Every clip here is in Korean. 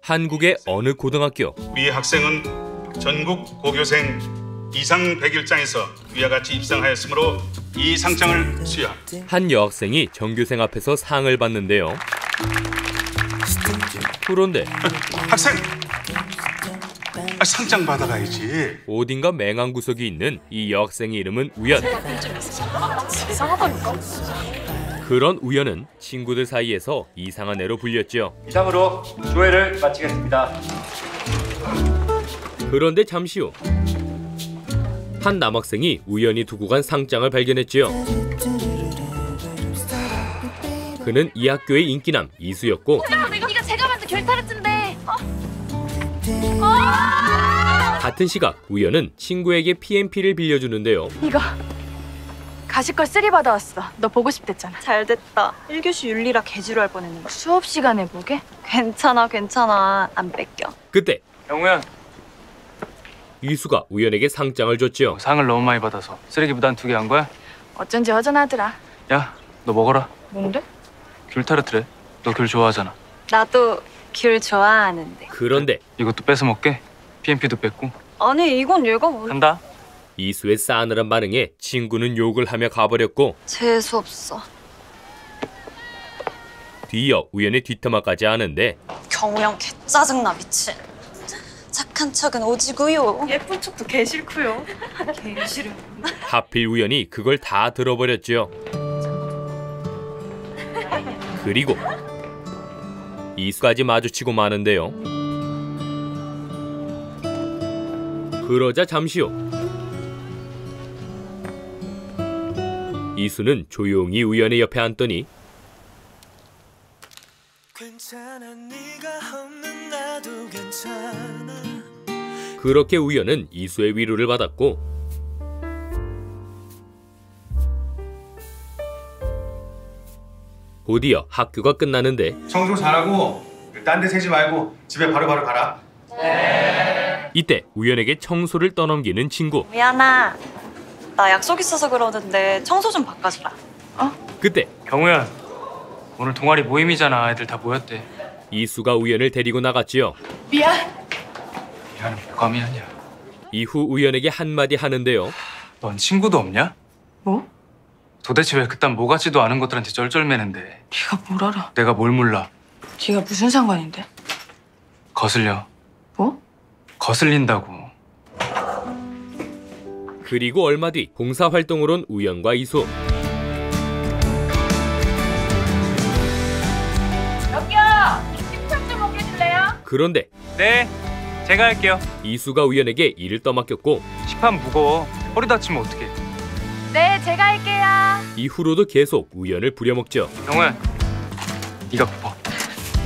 한국의 어느 고등학교. 위 학생은 전국 고교생 이상 100일장에서 위와 같이 입상하였으므로 이 상장을 수여합니다. 한 여학생이 전교생 앞에서 상을 받는데요. 그런데 학생! 상장 받아가야지. 어딘가 맹한 구석이 있는 이 여학생의 이름은 우연. 이상하다니까? 그런 우연은 친구들 사이에서 이상한 애로 불렸죠. 이상으로 조회를 마치겠습니다. 그런데 잠시 후 한 남학생이 우연히 두고 간 상장을 발견했지요. 그는 이 학교의 인기남 이수였고 이거 제가 만든 결타르트인데. 같은 시각 우연은 친구에게 PMP를 빌려주는데요. 이거 가시걸 3 받아왔어. 너 보고 싶댔잖아. 잘 됐다. 1교시 윤리라 개지루할 뻔했는데. 수업 시간에 보게? 괜찮아, 괜찮아. 안 뺏겨. 그때 영우야, 이수가 우연에게 상장을 줬지요. 상을 너무 많이 받아서 쓰레기 부단 2개 한 거야? 어쩐지 허전하더라. 야, 너 먹어라. 뭔데? 귤타르트래. 너 귤 좋아하잖아. 나도 귤 좋아하는데. 그런데 이것도 뺏어 먹게. PMP도 뺏고. 아니, 이건 얘가 뭐... 간다. 이수의 싸늘한 반응에 친구는 욕을 하며 가버렸고 재수없어. 뒤이어 우연의 뒷담화까지 하는데 경우 형 개 짜증나, 미친. 착한 척은 오지고요. 예쁜 척도 개 싫고요. 개 싫어. 하필 우연이 그걸 다 들어버렸죠. 그리고 이수까지 마주치고 마는데요. 그러자 잠시 후 이수는 조용히 우연의 옆에 앉더니 그렇게 우연은 이수의 위로를 받았고 곧이어 학교가 끝나는데 청소 잘하고 딴 데 새지 말고 집에 바로바로 가라. 이때 우연에게 청소를 떠넘기는 친구. 미안아. 나 약속 있어서 그러는데 청소 좀 바꿔주라. 그때 경우야, 오늘 동아리 모임이잖아. 애들 다 모였대. 이수가 우연을 데리고 나갔지요. 미안. 미안해, 뭐가 미안이야. 이후 우연에게 한마디 하는데요. 넌 친구도 없냐? 뭐? 도대체 왜 그딴 뭐 같지도 않은 것들한테 쩔쩔매는데. 네가 뭘 알아? 내가 뭘 몰라. 네가 무슨 상관인데? 거슬려. 뭐? 거슬린다고. 그리고 얼마 뒤 봉사활동을 온 우연과 이수. 여기요! 식탐 좀 먹여줄래요? 그런데 네, 제가 할게요. 이수가 우연에게 일을 떠맡겼고 식판 무거워. 허리 다치면 어떡해. 네, 제가 할게요. 이후로도 계속 우연을 부려먹죠. 경우야, 네가 굽어.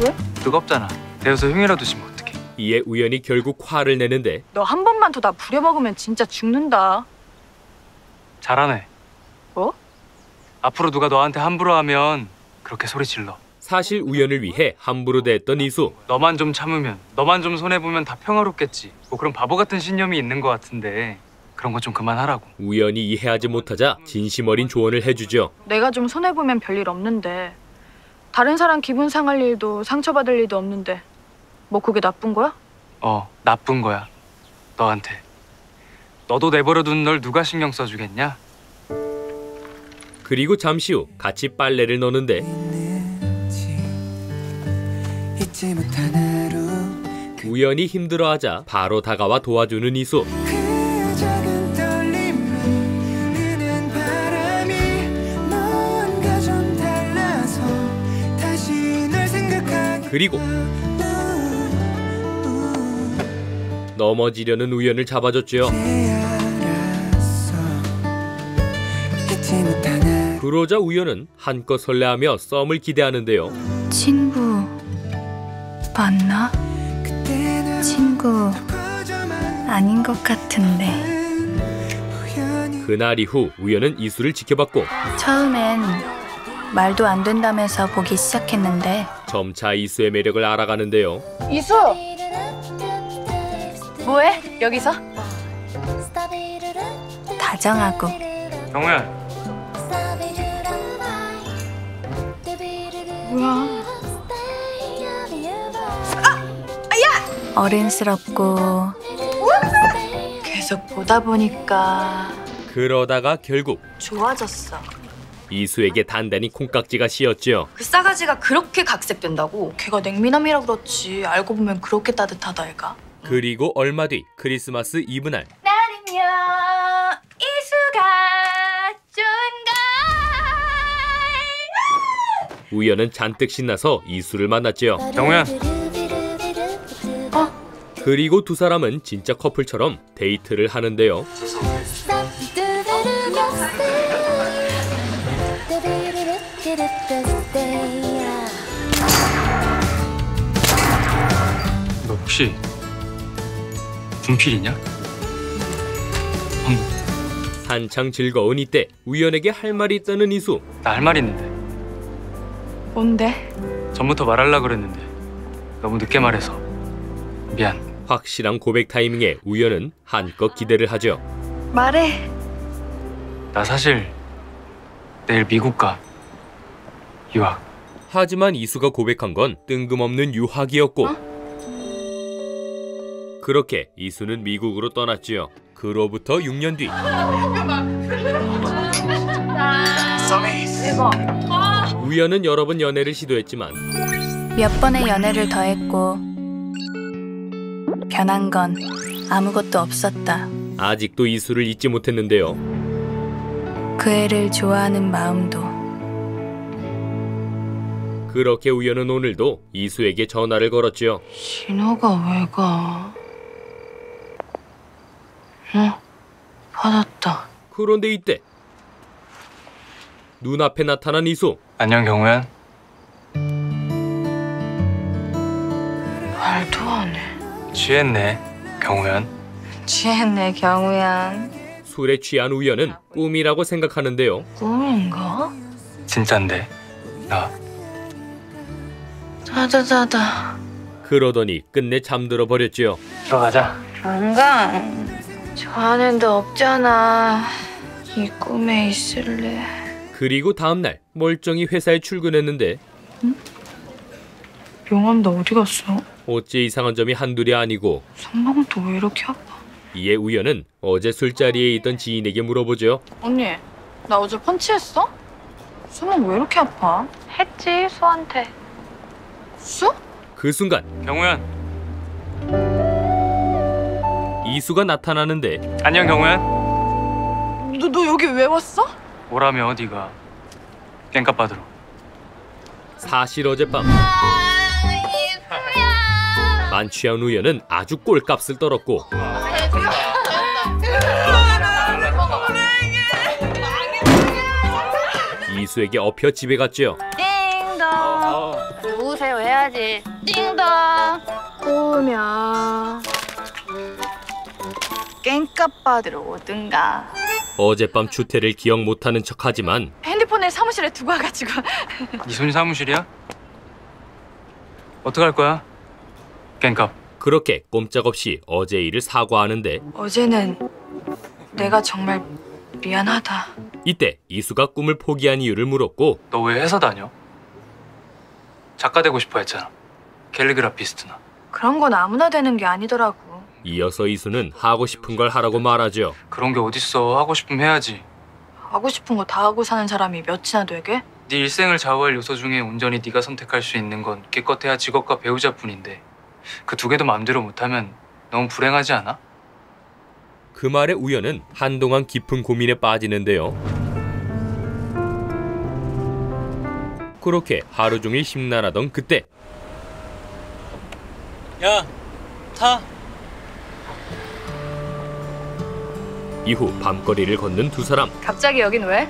왜? 뜨겁잖아. 데워서 흉이라도 지면 어떡해. 이에 우연이 결국 화를 내는데 너 한 번만 더 나 부려먹으면 진짜 죽는다. 잘하네. 뭐? 앞으로 누가 너한테 함부로 하면 그렇게 소리 질러. 사실 우연을 위해 함부로 대했던 이수. 너만 좀 참으면, 너만 좀 손해보면 다 평화롭겠지. 뭐 그런 바보 같은 신념이 있는 것 같은데 그런 거 좀 그만하라고. 우연이 이해하지 못하자 진심 어린 조언을 해주죠. 내가 좀 손해보면 별일 없는데 다른 사람 기분 상할 일도 상처받을 일도 없는데 뭐 그게 나쁜 거야? 나쁜 거야. 너한테. 너도 내버려둔 널 누가 신경 써주겠냐? 그리고 잠시 후 같이 빨래를 넣는데 우연히 힘들어하자 바로 다가와 도와주는 이수. 그리고 넘어지려는 우연을 잡아줬죠. 그러자 우연은 한껏 설레하며 썸을 기대하는데요. 친구 맞나? 친구 아닌 것 같은데. 그날 이후 우연은 이수를 지켜봤고 처음엔 말도 안 된다면서 보기 시작했는데 점차 이수의 매력을 알아가는데요. 이수! 뭐해? 여기서? 다정하고 경우야, 뭐야? 어른스럽고 계속 보다 보니까 그러다가 결국 좋아졌어. 이수에게 단단히 콩깍지가 씌었지요. 그 싸가지가 그렇게 각색된다고? 걔가 냉미남이라 그렇지. 알고 보면 그렇게 따뜻하다 애가. 그리고 얼마 뒤 크리스마스 이브 날 나는요 이수가 좋은가. 우연은 잔뜩 신나서 이수를 만났지요. 경우야, 그리고 두 사람은 진짜 커플처럼 데이트를 하는데요. 너 혹시 분필이냐? 한창 즐거운 이때 우연에게 할 말이 있다는 이수. 나 할 말 있는데. 뭔데? 전부터 말하려고 그랬는데 너무 늦게 말해서 미안. 확실한 고백 타이밍에 우연은 한껏 기대를 하죠. 말해. 나 사실 내일 미국 가. 유학. 하지만 이수가 고백한 건 뜬금없는 유학이었고 그렇게 이수는 미국으로 떠났지요. 그로부터 6년 뒤 우연은 여러 번 연애를 시도했지만 몇 번의 연애를 더했고 변한 건 아무것도 없었다. 아직도 이수를 잊지 못했는데요. 그 애를 좋아하는 마음도. 그렇게 우연은 오늘도 이수에게 전화를 걸었지요. 신호가 왜 가? 받았다. 그런데 이때 눈앞에 나타난 이수. 안녕 경우야. 말도 안 해. 취했네 경우야. 취했네 경우야. 술에 취한 우연은 꿈이라고 생각하는데요. 꿈인가? 진짠데 나. 자자자자. 그러더니 끝내 잠들어 버렸지요. 들어가자. 안 가. 좋아하는 데 없잖아. 이 꿈에 있을래. 그리고 다음날 멀쩡히 회사에 출근했는데 명함 너 어디 갔어? 어째 이상한 점이 한둘이 아니고 손목도 왜 이렇게 아파? 이에 우연은 어제 술자리에 있던 지인에게 물어보죠. 언니, 나 어제 펀치했어? 손목 왜 이렇게 아파? 했지, 수한테. 수? 그 순간 경우야. 이수가 나타나는데 안녕 경우야. 너 여기 왜 왔어? 오라며 네가 깽값 받으러. 사실 어젯밤 만취한 우연은 아주 꼴값을 떨었고 이수에게 엎여 집에 갔지요. 띵동. 누구세요 해야지. 띵동. 오면 깽값 받으러 오든가. 어젯밤 추태를 기억 못하는 척하지만 핸드폰을 사무실에 두고 와가지고. 네 손이 사무실이야? 어떡할 거야? 깽값. 그렇게 꼼짝없이 어제 일을 사과하는데 어제는 내가 정말 미안하다. 이때 이수가 꿈을 포기한 이유를 물었고 너 왜 회사 다녀? 작가 되고 싶어 했잖아. 캘리그라피스트나. 그런 건 아무나 되는 게 아니더라고. 이어서 이수는 하고 싶은 걸 하라고 말하죠. 그런 게 어딨어. 하고 싶으면 해야지. 하고 싶은 거 다 하고 사는 사람이 몇이나 되게? 네 일생을 좌우할 요소 중에 온전히 네가 선택할 수 있는 건 기껏해야 직업과 배우자뿐인데 그 두 개도 마음대로 못하면 너무 불행하지 않아? 그 말에 우연은 한동안 깊은 고민에 빠지는데요. 그렇게 하루 종일 심란하던 그때 야, 타. 이후 밤거리를 걷는 두 사람. 갑자기 여긴 왜?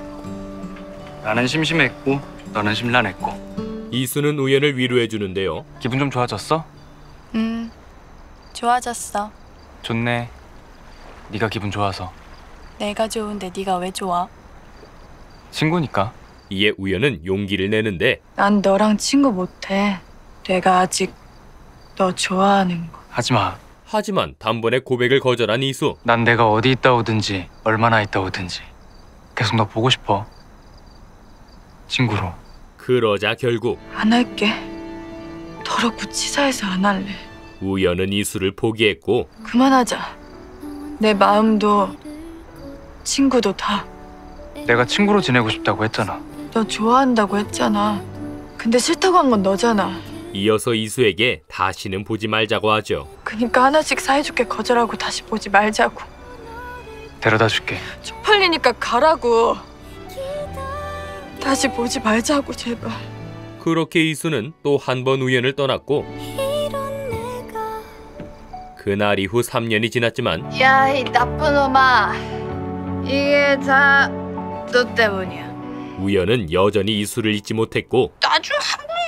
나는 심심했고 너는 심란했고. 이수는 우연을 위로해 주는데요. 기분 좀 좋아졌어? 좋아졌어. 좋네. 네가 기분 좋아서. 내가 좋은데 네가 왜 좋아? 친구니까. 이에 우연은 용기를 내는데 난 너랑 친구 못해. 내가 아직 너 좋아하는 거. 하지마. 하지만 단번에 고백을 거절한 이수. 난 내가 어디 있다 오든지 얼마나 있다 오든지 계속 너 보고 싶어. 친구로. 그러자 결국 안 할게. 더럽고 치사해서 안 할래. 우연은 이수를 포기했고 그만하자. 내 마음도 친구도 다. 내가 친구로 지내고 싶다고 했잖아. 너 좋아한다고 했잖아. 근데 싫다고 한 건 너잖아. 이어서 이수에게 다시는 보지 말자고 하죠. 그니까 하나씩 사이좋게 거절하고 다시 보지 말자고. 데려다 줄게. 쪽팔리니까 가라고. 다시 보지 말자고 제발. 그렇게 이수는 또 한 번 우연을 떠났고 그날 이후 3년이 지났지만 야, 이 나쁜 놈아. 이게 다 너 때문이야. 우연은 여전히 이수를 잊지 못했고 나 좀 한 번만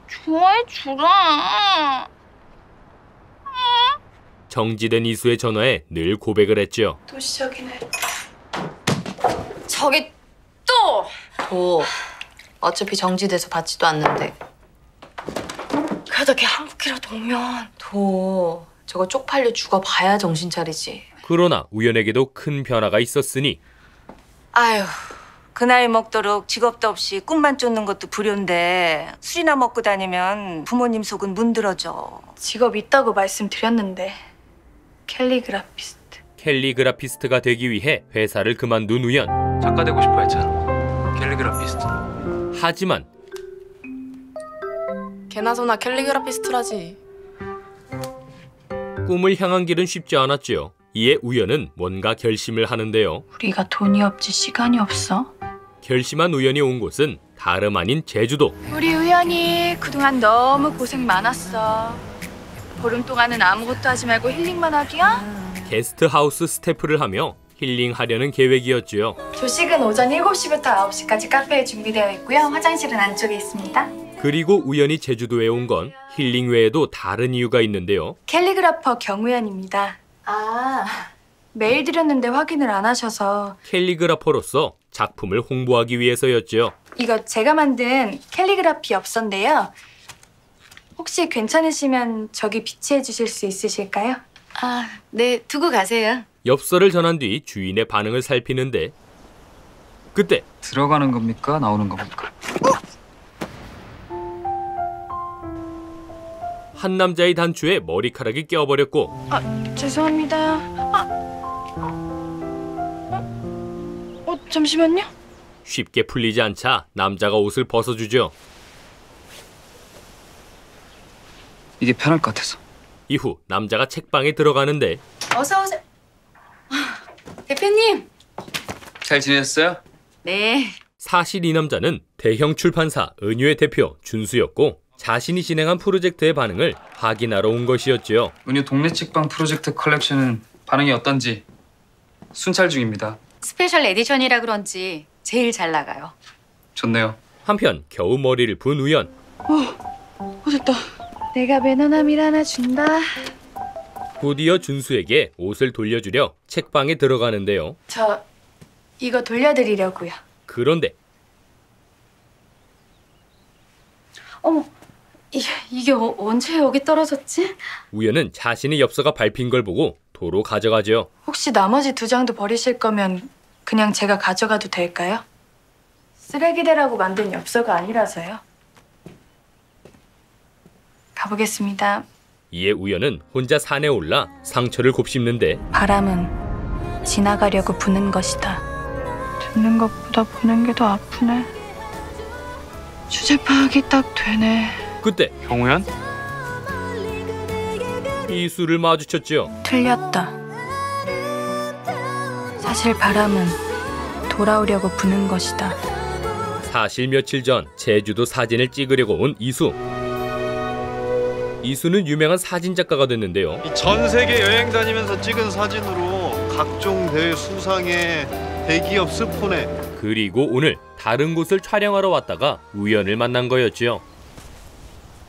좋아해 주라. 정지된 이수의 전화에 늘 고백을 했죠. 또 시작이네. 저기 또! 어차피 정지돼서 받지도 않는데. 그러다 걔 한국이라도 오면. 저거 쪽팔려 죽어봐야 정신 차리지. 그러나 우연에게도 큰 변화가 있었으니 아휴, 그 나이 먹도록 직업도 없이 꿈만 쫓는 것도 불효인데 술이나 먹고 다니면 부모님 속은 문드러져. 직업 있다고 말씀드렸는데. 캘리그라피스트. 캘리그라피스트가 되기 위해 회사를 그만둔 우연. 작가 되고 싶어 했잖아. 캘리그라피스트. 하지만 개나소나 캘리그라피스트라지. 꿈을 향한 길은 쉽지 않았지요. 이에 우연은 뭔가 결심을 하는데요. 우리가 돈이 없지 시간이 없어? 결심한 우연이 온 곳은 다름 아닌 제주도. 우리 우연이 그동안 너무 고생 많았어. 보름 동안은 아무것도 하지 말고 힐링만 하기야? 게스트하우스 스태프를 하며 힐링하려는 계획이었지요. 조식은 오전 7시부터 9시까지 카페에 준비되어 있고요. 화장실은 안쪽에 있습니다. 그리고 우연히 제주도에 온 건 힐링 외에도 다른 이유가 있는데요. 캘리그라퍼 경우연입니다. 메일 드렸는데 확인을 안 하셔서. 캘리그라퍼로서 작품을 홍보하기 위해서였지요. 이거 제가 만든 캘리그라피 엽서인데요. 혹시 괜찮으시면 저기 비치해 주실 수 있으실까요? 네, 두고 가세요. 엽서를 전한 뒤 주인의 반응을 살피는데 그때 들어가는 겁니까? 나오는 겁니까? 한 남자의 단추에 머리카락이 껴버렸고 죄송합니다. 잠시만요. 쉽게 풀리지 않자 남자가 옷을 벗어주죠. 이게 편할 것 같아서. 이후 남자가 책방에 들어가는데 어서 오세요. 대표님. 잘 지내셨어요? 네. 사실 이 남자는 대형 출판사 은유의 대표 준수였고 자신이 진행한 프로젝트의 반응을 확인하러 온 것이었지요. 은유 동네 책방 프로젝트 컬렉션은 반응이 어떤지 순찰 중입니다. 스페셜 에디션이라 그런지 제일 잘 나가요. 좋네요. 한편 겨우 머리를 분 우연. 됐다. 내가 매너남일 하나 준다. 곧이어 준수에게 옷을 돌려주려 책방에 들어가는데요. 저 이거 돌려드리려고요. 그런데 어머, 이게 언제 여기 떨어졌지? 우연은 자신의 엽서가 밟힌 걸 보고 도로 가져가죠. 혹시 나머지 2장도 버리실 거면 그냥 제가 가져가도 될까요? 쓰레기대라고 만든 엽서가 아니라서요. 가보겠습니다. 이에 우연은 혼자 산에 올라 상처를 곱씹는데 바람은 지나가려고 부는 것이다. 듣는 것보다 보는 게 더 아프네. 주제 파악이 딱 되네. 그때 경우연? 이수를 마주쳤죠. 틀렸다. 사실 바람은 돌아오려고 부는 것이다. 사실 며칠 전 제주도 사진을 찍으려고 온 이수. 이수는 유명한 사진작가가 됐는데요. 전 세계 여행 다니면서 찍은 사진으로 각종 대회 수상에 대기업 스폰에 그리고 오늘 다른 곳을 촬영하러 왔다가 우연을 만난 거였지요.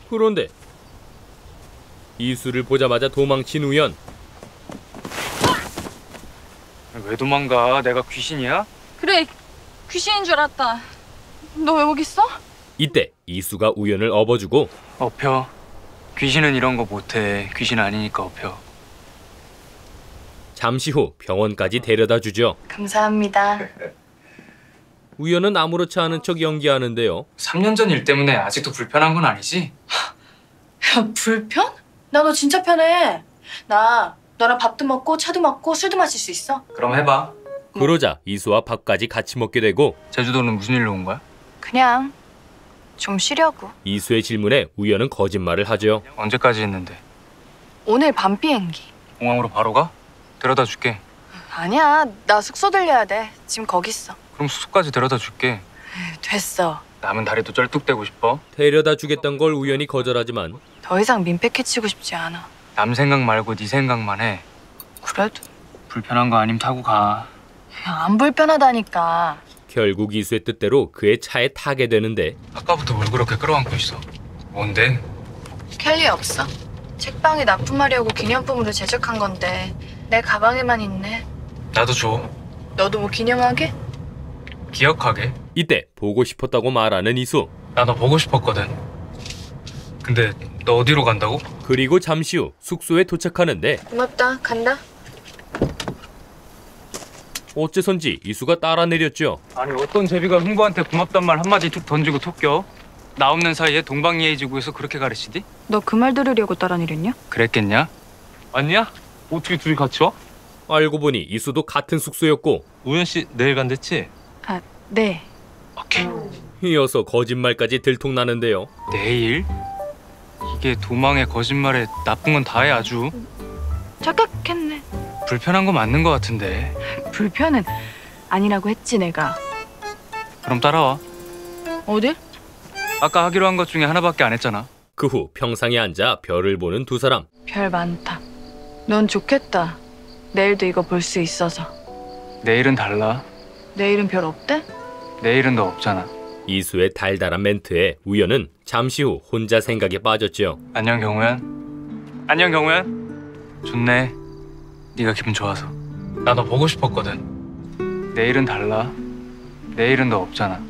그런데 이수를 보자마자 도망친 우연. 왜 도망가? 내가 귀신이야? 그래, 귀신인 줄 알았다. 너 왜 여기 있어? 이때 이수가 우연을 업어주고 엎혀. 귀신은 이런 거 못해. 귀신 아니니까 엎혀. 잠시 후 병원까지 데려다 주죠. 감사합니다. 우연은 아무렇지 않은 척 연기하는데요. 3년 전 일 때문에 아직도 불편한 건 아니지? 야, 불편? 나 너 진짜 편해. 나 너랑 밥도 먹고 차도 먹고 술도 마실 수 있어. 그럼 해봐. 그러자 이수와 밥까지 같이 먹게 되고 제주도는 무슨 일로 온 거야? 그냥 좀 쉬려고. 이수의 질문에 우연은 거짓말을 하죠. 언제까지 있는데? 오늘 밤 비행기. 공항으로 바로 가? 데려다 줄게. 아니야, 나 숙소 들려야 돼. 지금 거기 있어. 그럼 숙소까지 데려다 줄게. 됐어. 남은 다리도 쩔뚝대고 싶어? 데려다 주겠던 걸 우연히 거절하지만 더 이상 민폐 끼치고 싶지 않아. 남 생각 말고 네 생각만 해. 그래도 불편한 거 아님 타고 가. 안 불편하다니까. 결국 이수의 뜻대로 그의 차에 타게 되는데 아까부터 뭘 그렇게 끌어안고 있어? 뭔데? 켈리 없어? 책방에 납품하려고 기념품으로 제작한 건데 내 가방에만 있네. 나도 줘. 너도 뭐 기념하게? 기억하게. 이때 보고 싶었다고 말하는 이수. 나 너 보고 싶었거든. 근데 너 어디로 간다고? 그리고 잠시 후 숙소에 도착하는데 고맙다. 간다. 어째선지 이수가 따라 내렸죠. 아니 어떤 제비가 흥부한테 고맙단 말 한마디 툭 던지고 톡 껴? 나 없는 사이에 동방예의 지구에서 그렇게 가르치디? 너 그 말 들으려고 따라 내렸냐? 그랬겠냐? 아니야? 어떻게 둘이 같이 와? 알고 보니 이수도 같은 숙소였고 우연 씨 내일 간댔지? 아, 네. 오케이. 이어서 거짓말까지 들통나는데요. 내일? 이게 도망의 거짓말에 나쁜 건 다해 아주. 착각했네. 불편한 거 맞는 거 같은데. 불편은 아니라고 했지 내가. 그럼 따라와. 어딜? 아까 하기로 한 것 중에 하나밖에 안 했잖아. 그 후 평상에 앉아 별을 보는 두 사람. 별 많다. 넌 좋겠다. 내일도 이거 볼 수 있어서. 내일은 달라. 내일은 별 없대? 내일은 너 없잖아. 이수의 달달한 멘트에 우연은 잠시 후 혼자 생각에 빠졌죠. 안녕 경우연. 안녕 경우연. 좋네. 네가 기분 좋아서. 나 너 보고 싶었거든. 내일은 달라. 내일은 너 없잖아.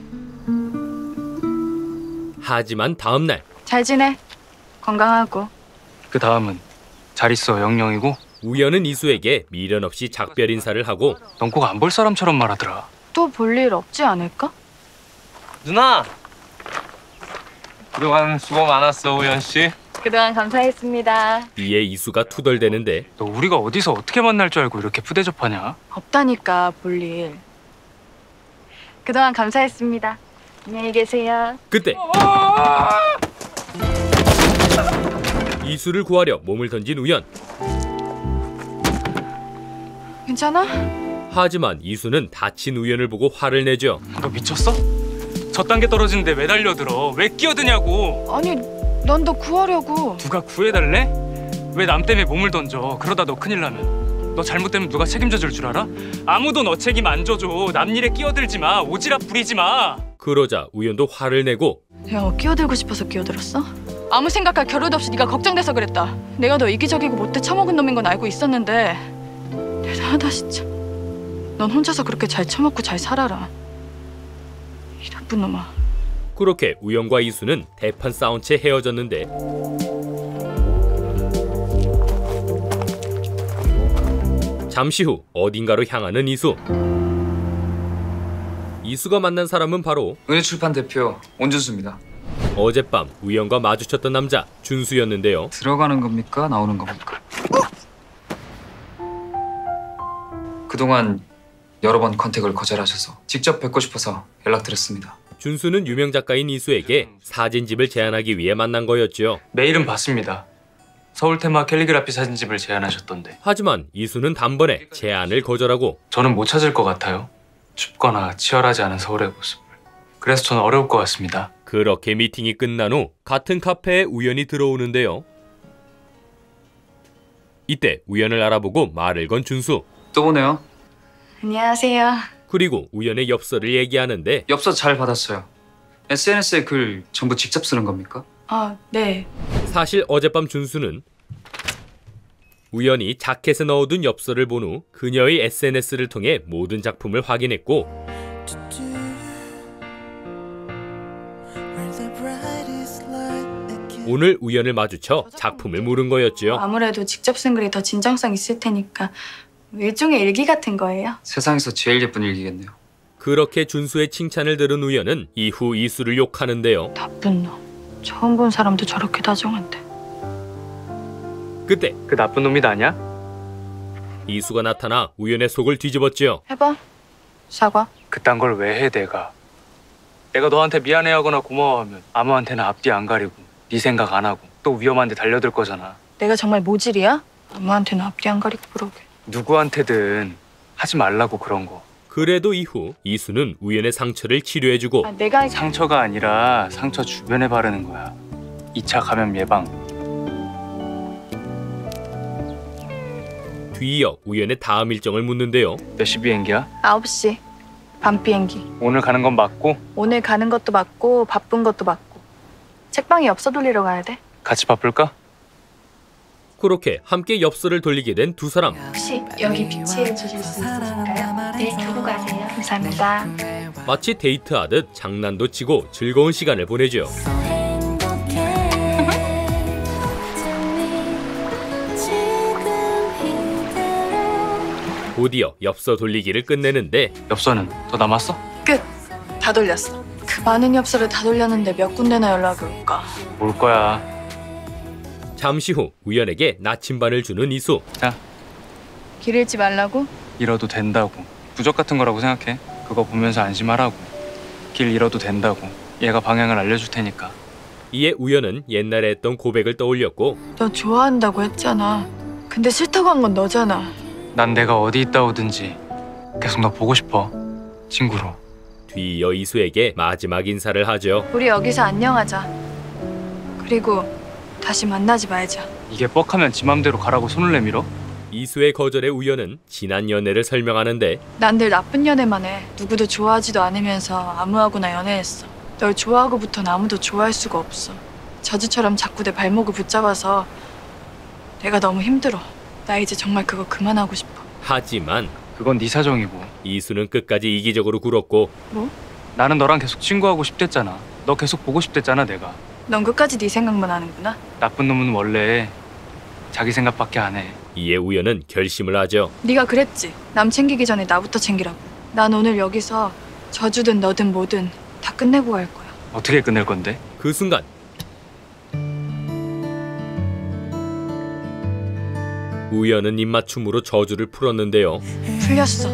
하지만 다음날 잘 지내. 건강하고. 그 다음은 잘 있어 영영이고. 우연은 이수에게 미련 없이 작별 인사를 하고 넌 꼭 안 볼 사람처럼 말하더라. 또 볼 일 없지 않을까? 누나! 그동안 수고 많았어 우연 씨. 그동안 감사했습니다. 이에 이수가 투덜대는데 너 우리가 어디서 어떻게 만날 줄 알고 이렇게 푸대접하냐? 없다니까 볼 일. 그동안 감사했습니다. 안녕히 계세요. 그때 이수를 구하려 몸을 던진 우연. 괜찮아? 하지만 이수는 다친 우연을 보고 화를 내죠. 너 미쳤어? 저 단계 떨어지는데 왜 달려들어? 왜 끼어드냐고? 아니, 난 너 구하려고. 누가 구해달래? 왜 남 때문에 몸을 던져? 그러다 너 큰일 나면. 너 잘못되면 누가 책임져 줄 줄 알아? 아무도 너 책임 안 져줘. 남 일에 끼어들지 마. 오지랖 부리지 마. 그러자 우연도 화를 내고 야, 끼어들고 싶어서 끼어들었어? 아무 생각할 겨를도 없이 네가 걱정돼서 그랬다. 내가 너 이기적이고 못돼 처먹은 놈인 건 알고 있었는데 대단하다 진짜. 넌 혼자서 그렇게 잘 처먹고 잘 살아라. 이 나쁜 놈아. 그렇게 우연과 이수는 대판 싸운 채 헤어졌는데 잠시 후 어딘가로 향하는 이수. 이수가 만난 사람은 바로 은혜출판 대표 온준수입니다. 어젯밤 우연과 마주쳤던 남자 준수였는데요. 들어가는 겁니까? 나오는 겁니까? 그동안 여러 번 컨택을 거절하셔서 직접 뵙고 싶어서 연락드렸습니다. 준수는 유명 작가인 이수에게 사진집을 제안하기 위해 만난 거였죠. 메일은 봤습니다. 서울 테마 캘리그라피 사진집을 제안하셨던데. 하지만 이수는 단번에 제안을 거절하고 저는 못 찾을 것 같아요. 춥거나 치열하지 않은 서울의 모습을. 그래서 저는 어려울 것 같습니다. 그렇게 미팅이 끝난 후 같은 카페에 우연히 들어오는데요. 이때 우연을 알아보고 말을 건 준수. 또 보네요. 안녕하세요. 그리고 우연의 엽서를 얘기하는데 엽서 잘 받았어요. SNS에 글 전부 직접 쓰는 겁니까? 아, 네. 사실 어젯밤 준수는 우연히 자켓에 넣어둔 엽서를 본 후 그녀의 SNS를 통해 모든 작품을 확인했고 오늘 우연을 마주쳐 작품을 물은 거였죠. 아무래도 직접 쓴 글이 더 진정성 있을 테니까 일종의 일기 같은 거예요. 세상에서 제일 예쁜 일기겠네요. 그렇게 준수의 칭찬을 들은 우연은 이후 이수를 욕하는데요. 나쁜 놈. 처음 본 사람도 저렇게 다정한데. 그때 그 나쁜 놈이 나냐? 이수가 나타나 우연의 속을 뒤집었지요. 해봐. 사과. 그딴 걸 왜 해 내가? 내가 너한테 미안해하거나 고마워하면 아무한테나 앞뒤 안 가리고 네 생각 안 하고 또 위험한 데 달려들 거잖아. 내가 정말 모질이야? 아무한테는 앞뒤 안 가리고 그러게. 누구한테든 하지 말라고 그런 거. 그래도 이후 이수는 우연의 상처를 치료해주고 내가 상처가 아니라 상처 주변에 바르는 거야. 2차 감염 예방. 뒤이어 우연의 다음 일정을 묻는데요. 몇 시 비행기야? 9시. 밤 비행기. 오늘 가는 건 맞고? 오늘 가는 것도 맞고 바쁜 것도 맞고. 책방에 엽서 돌리러 가야 돼. 같이 바쁠까? 그렇게 함께 엽서를 돌리게 된 두 사람. 혹시 여기 비치해 주실 수 있으실까요? 네, 두고 가세요. 감사합니다. 마치 데이트하듯 장난도 치고 즐거운 시간을 보내죠. 곧이어 엽서 돌리기를 끝내는데 엽서는 더 남았어? 끝. 다 돌렸어. 그 많은 엽서를 다 돌렸는데 몇 군데나 연락이 올까? 올 거야. 잠시 후 우연에게 나침반을 주는 이수. 자, 길 잃지 말라고? 잃어도 된다고. 부적 같은 거라고 생각해. 그거 보면서 안심하라고. 길 잃어도 된다고. 얘가 방향을 알려줄 테니까. 이에 우연은 옛날에 했던 고백을 떠올렸고 너 좋아한다고 했잖아. 근데 싫다고 한 건 너잖아. 난 내가 어디 있다 오든지 계속 너 보고 싶어. 친구로. 뒤이어 이수에게 마지막 인사를 하죠. 우리 여기서 안녕하자. 그리고 다시 만나지 말자. 이게 뻑하면 지 맘대로 가라고 손을 내밀어? 이수의 거절에 우연은 지난 연애를 설명하는데 난 늘 나쁜 연애만 해. 누구도 좋아하지도 않으면서 아무하고나 연애했어. 널 좋아하고부터는 아무도 좋아할 수가 없어. 저주처럼 자꾸 내 발목을 붙잡아서 내가 너무 힘들어. 나 이제 정말 그거 그만하고 싶어. 하지만 그건 네 사정이고. 이수는 끝까지 이기적으로 굴었고 뭐? 나는 너랑 계속 친구하고 싶댔잖아. 너 계속 보고 싶댔잖아 내가. 넌 끝까지 네 생각만 하는구나. 나쁜 놈은 원래 자기 생각밖에 안 해. 이에 우연은 결심을 하죠. 네가 그랬지. 남 챙기기 전에 나부터 챙기라고. 난 오늘 여기서 저주든 너든 뭐든 다 끝내고 갈 거야. 어떻게 끝낼 건데? 그 순간 우연은 입맞춤으로 저주를 풀었는데요. 풀렸어.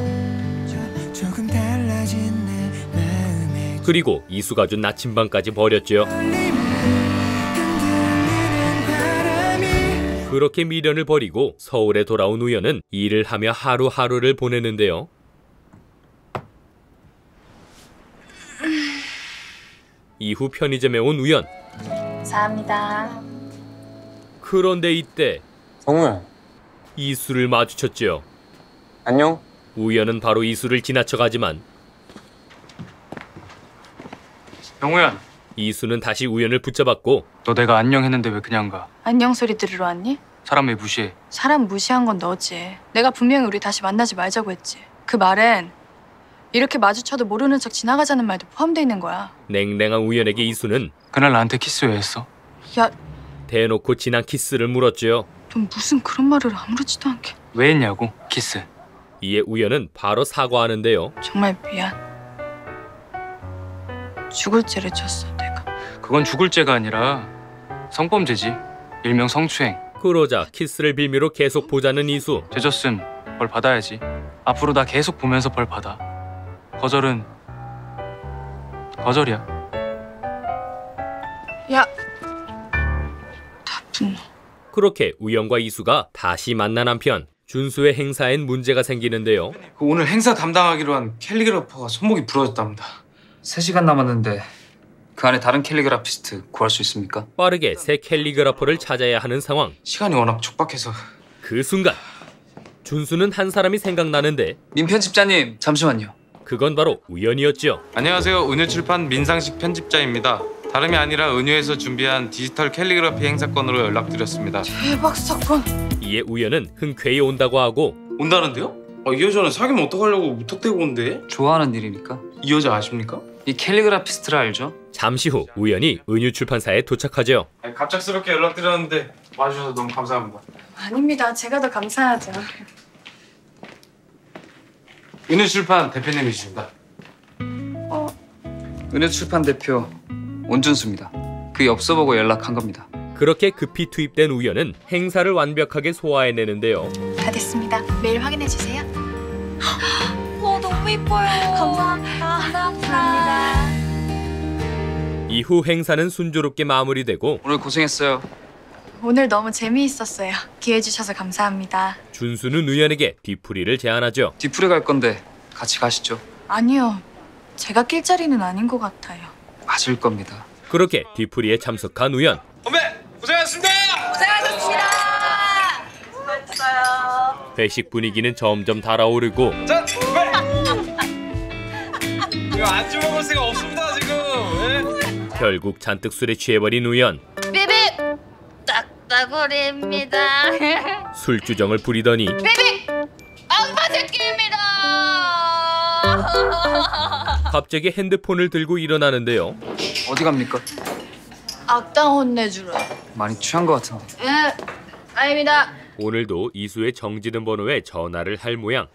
그리고 이수가 준 나침반까지 버렸죠. 그렇게 미련을 버리고 서울에 돌아온 우연은 일을 하며 하루하루를 보내는데요. 이후 편의점에 온 우연. 감사합니다. 그런데 이때 정우야. 이수를 마주쳤죠. 안녕. 우연은 바로 이수를 지나쳐가지만 영우야. 이수는 다시 우연을 붙잡았고 너 내가 안녕 했는데 왜 그냥 가? 안녕 소리 들으러 왔니? 사람 왜 무시해? 사람 무시한 건 너지. 내가 분명히 우리 다시 만나지 말자고 했지. 그 말엔 이렇게 마주쳐도 모르는 척 지나가자는 말도 포함돼 있는 거야. 냉랭한 우연에게 이수는 그날 나한테 키스 왜 했어? 야, 대놓고 진한 키스를 물었죠. 넌 무슨 그런 말을 아무렇지도 않게. 왜 했냐고? 키스. 이에 우연은 바로 사과하는데요. 정말 미안. 죽을 죄를 졌어 내가. 그건 죽을 죄가 아니라 성범죄지. 일명 성추행. 그러자 키스를 빌미로 계속 보자는 이수. 죄 졌음 벌 받아야지. 앞으로 나 계속 보면서 벌 받아. 거절은 거절이야. 야, 나쁜 놈. 그렇게 우연과 이수가 다시 만난 한편 준수의 행사엔 문제가 생기는데요. 오늘 행사 담당하기로 한 캘리그라퍼가 손목이 부러졌답니다. 3시간 남았는데 그 안에 다른 캘리그라피스트 구할 수 있습니까? 빠르게 새 캘리그라퍼를 찾아야 하는 상황. 시간이 워낙 촉박해서. 그 순간 준수는 한 사람이 생각나는데 민 편집자님 잠시만요. 그건 바로 우연이었죠. 안녕하세요. 은유출판 민상식 편집자입니다. 다름이 아니라 은유에서 준비한 디지털 캘리그라피 행사건으로 연락드렸습니다. 대박 사건. 이에 우연은 흔쾌히 온다고 하고 온다는데요? 이 여자는 사귀면 어떡하려고 무턱대고 온대? 좋아하는 일이니까. 이 여자 아십니까? 이 캘리그라피스트를 알죠? 잠시 후 우연히 은유출판사에 도착하죠. 갑작스럽게 연락드렸는데 와주셔서 너무 감사합니다. 아닙니다. 제가 더 감사하죠. 은유출판 대표님이십니다. 은혜출판 대표 온준수입니다. 그 엽서 보고 연락한 겁니다. 그렇게 급히 투입된 우연은 행사를 완벽하게 소화해내는데요. 다 됐습니다. 메일 확인해 주세요. 너무 이뻐요. 감사합니다. 이후 행사는 순조롭게 마무리되고 오늘 고생했어요. 오늘 너무 재미있었어요. 기회 주셔서 감사합니다. 준수는 우연에게 뒤풀이를 제안하죠. 뒤풀이 갈 건데 같이 가시죠. 아니요. 제가 낄 자리는 아닌 것 같아요. 맞을 겁니다. 그렇게 뒤풀이에 참석한 우연. 선배 고생하셨습니다. 고생하셨습니다. 수고했어요. 회식 분위기는 점점 달아오르고 자, 선배. 이거 안주 먹을 새가 없습니다 지금. 예? 결국 잔뜩 술에 취해버린 우연. 삐빅 딱따구리입니다. 술주정을 부리더니 삐빅 악마 새끼입니다. 갑자기 핸드폰을 들고 일어나는데요. 어디 갑니까? 악당 혼내주러. 많이 취한 것 같은데. 예, 아닙니다. 오늘도 이수의 정지된 번호에 전화를 할 모양.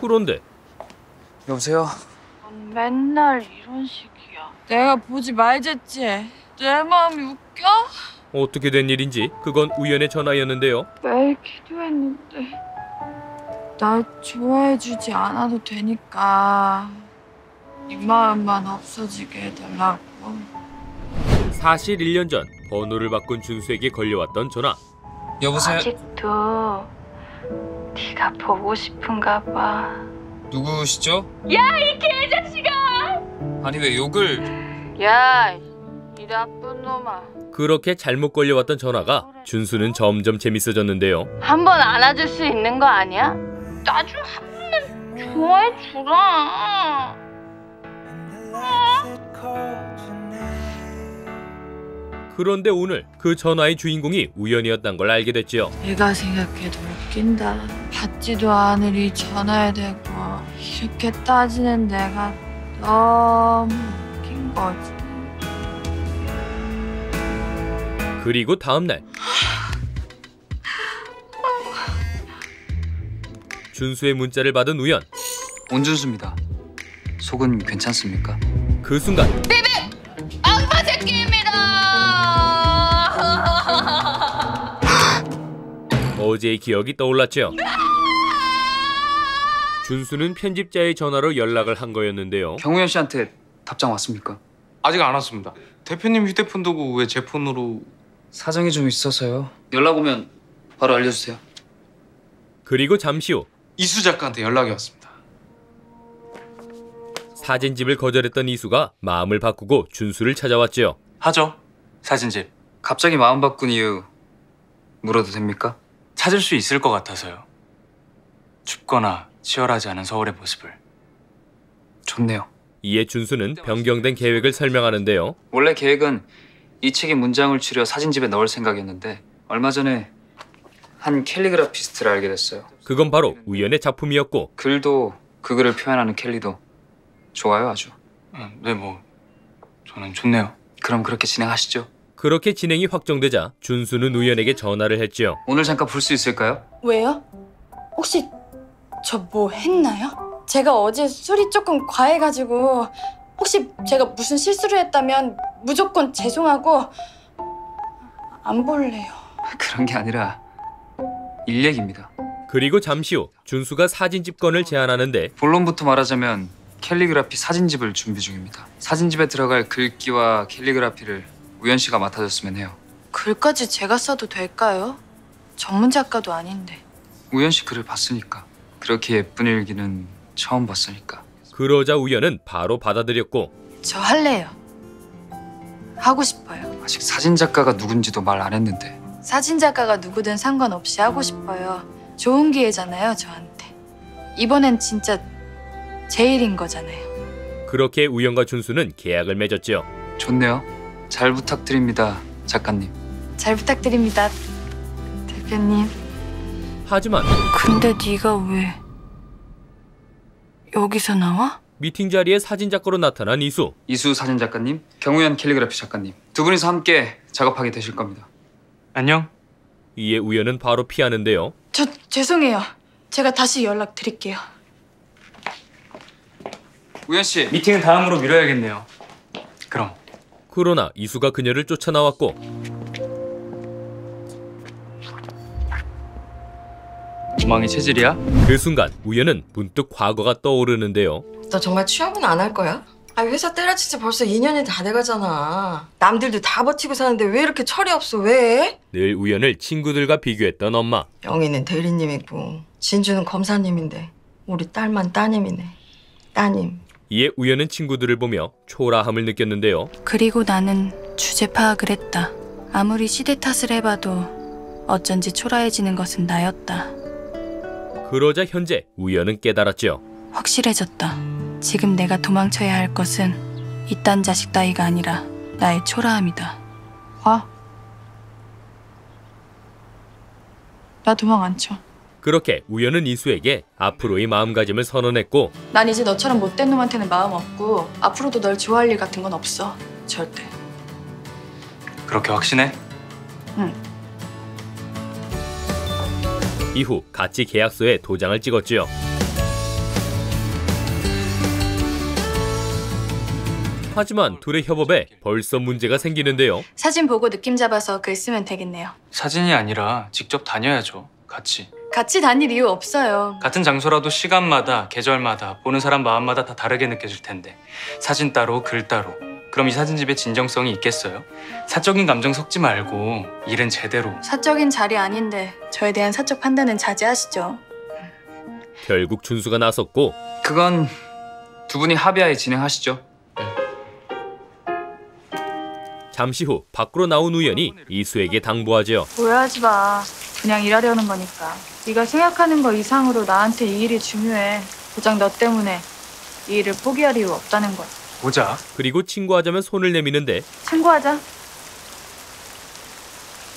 그런데 여보세요? 맨날 이런 식이야. 내가 보지 말랬지. 내 마음이 웃겨? 어떻게 된 일인지 그건 우연의 전화였는데요. 매일 기도했는데 날 좋아해주지 않아도 되니까 네 마음만 없어지게 해달라고. 사실 1년 전 번호를 바꾼 준수에게 걸려왔던 전화. 여보세요? 아직도 네가 보고 싶은가 봐. 누구시죠? 야, 이 개자식아! 아니 왜 욕을... 야, 이 나쁜 놈아. 그렇게 잘못 걸려왔던 전화가 준수는 점점 재밌어졌는데요. 한 번 안아줄 수 있는 거 아니야? 나 좀 한 번만 좋아해주라. 그런데 오늘 그 전화의 주인공이 우연이었단 걸 알게 됐죠. 내가 생각해도 웃긴다. 받지도 않을 이 전화에 대고 이렇게 따지는 내가 너무 웃긴 거지. 그리고 다음 날 준수의 문자를 받은 우연. 온준수입니다. 속은 괜찮습니까? 그 순간 삐빅 악마 새끼입니다. 어제의 기억이 떠올랐죠. 준수는 편집자의 전화로 연락을 한 거였는데요. 경우현 씨한테 답장 왔습니까? 아직 안 왔습니다. 대표님 휴대폰 두고 왜 제 폰으로... 사정이 좀 있어서요. 연락 오면 바로 알려주세요. 그리고 잠시 후 이수 작가한테 연락이 왔습니다. 사진집을 거절했던 이수가 마음을 바꾸고 준수를 찾아왔죠. 하죠. 사진집. 갑자기 마음 바꾼 이유 물어도 됩니까? 찾을 수 있을 것 같아서요. 춥거나 치열하지 않은 서울의 모습을. 좋네요. 이에 준수는 변경된 계획을 설명하는데요. 원래 계획은 이 책의 문장을 추려 사진집에 넣을 생각이었는데 얼마 전에 한 캘리그라피스트를 알게 됐어요. 그건 바로 우연의 작품이었고 글도 그 글을 표현하는 캘리도 좋아요 아주. 네, 뭐 저는 좋네요. 그럼 그렇게 진행하시죠. 그렇게 진행이 확정되자 준수는 우연에게 전화를 했지요. 오늘 잠깐 볼 수 있을까요? 왜요? 혹시 저 뭐 했나요? 제가 어제 술이 조금 과해가지고 혹시 제가 무슨 실수를 했다면 무조건 죄송하고 안 볼래요. 그런 게 아니라 일 얘기입니다. 그리고 잠시 후 준수가 사진집 건을 제안하는데 본론부터 말하자면 캘리그라피 사진집을 준비 중입니다. 사진집에 들어갈 글귀와 캘리그라피를 우연 씨가 맡아줬으면 해요. 글까지 제가 써도 될까요? 전문 작가도 아닌데. 우연 씨 글을 봤으니까. 그렇게 예쁜 일기는 처음 봤으니까. 그러자 우연은 바로 받아들였고 저 할래요. 하고 싶어요. 아직 사진 작가가 누군지도 말 안 했는데. 사진 작가가 누구든 상관없이 하고 싶어요. 좋은 기회잖아요, 저한테. 이번엔 진짜 제 일인 거잖아요. 그렇게 우연과 준수는 계약을 맺었죠. 좋네요. 잘 부탁드립니다, 작가님. 잘 부탁드립니다, 대표님. 하지만 근데 네가 왜 여기서 나와? 미팅 자리에 사진작가로 나타난 이수. 이수 사진 작가님, 경우현 캘리그라피 작가님. 두 분이서 함께 작업하게 되실 겁니다. 안녕. 이에 우연은 바로 피하는데요. 저 죄송해요. 제가 다시 연락 드릴게요. 우연 씨. 미팅은 다음으로 미뤄야겠네요. 그럼. 그러나 이수가 그녀를 쫓아나왔고 도망이 체질이야? 그 순간 우연은 문득 과거가 떠오르는데요. 너 정말 취업은 안 할 거야? 아, 회사 때려친 지 벌써 2년이 다 돼가잖아. 남들도 다 버티고 사는데 왜 이렇게 철이 없어? 왜? 늘 우연을 친구들과 비교했던 엄마. 영희는 대리님이고 진주는 검사님인데 우리 딸만 따님이네. 따님. 이에 우연은 친구들을 보며 초라함을 느꼈는데요. 그리고 나는 주제 파악을 했다. 아무리 시대 탓을 해봐도 어쩐지 초라해지는 것은 나였다. 그러자 현재 우연은 깨달았죠. 확실해졌다. 지금 내가 도망쳐야 할 것은 이딴 자식 따위가 아니라 나의 초라함이다. 와. 나 도망 안 쳐. 그렇게 우연은 이수에게 앞으로의 마음가짐을 선언했고 난 이제 너처럼 못된 놈한테는 마음 없고 앞으로도 널 좋아할 일 같은 건 없어. 절대. 그렇게 확신해? 응. 이후 같이 계약서에 도장을 찍었지요. 하지만 둘의 협업에 벌써 문제가 생기는데요. 사진 보고 느낌 잡아서 글 쓰면 되겠네요. 사진이 아니라 직접 다녀야죠. 같이. 같이 다닐 이유 없어요. 같은 장소라도 시간마다, 계절마다, 보는 사람 마음마다 다 다르게 느껴질 텐데 사진 따로, 글 따로. 그럼 이 사진집에 진정성이 있겠어요? 사적인 감정 섞지 말고 일은 제대로. 사적인 자리 아닌데 저에 대한 사적 판단은 자제하시죠. 결국 준수가 나섰고 그건 두 분이 합의하에 진행하시죠. 잠시 후 밖으로 나온 우연이 이수에게 당부하죠. 오해하지 마. 그냥 일하려는 거니까. 네가 생각하는 거 이상으로 나한테 이 일이 중요해. 고작 너 때문에 이 일을 포기할 이유 없다는 거야. 보자. 그리고 친구하자면 손을 내미는데 친구하자.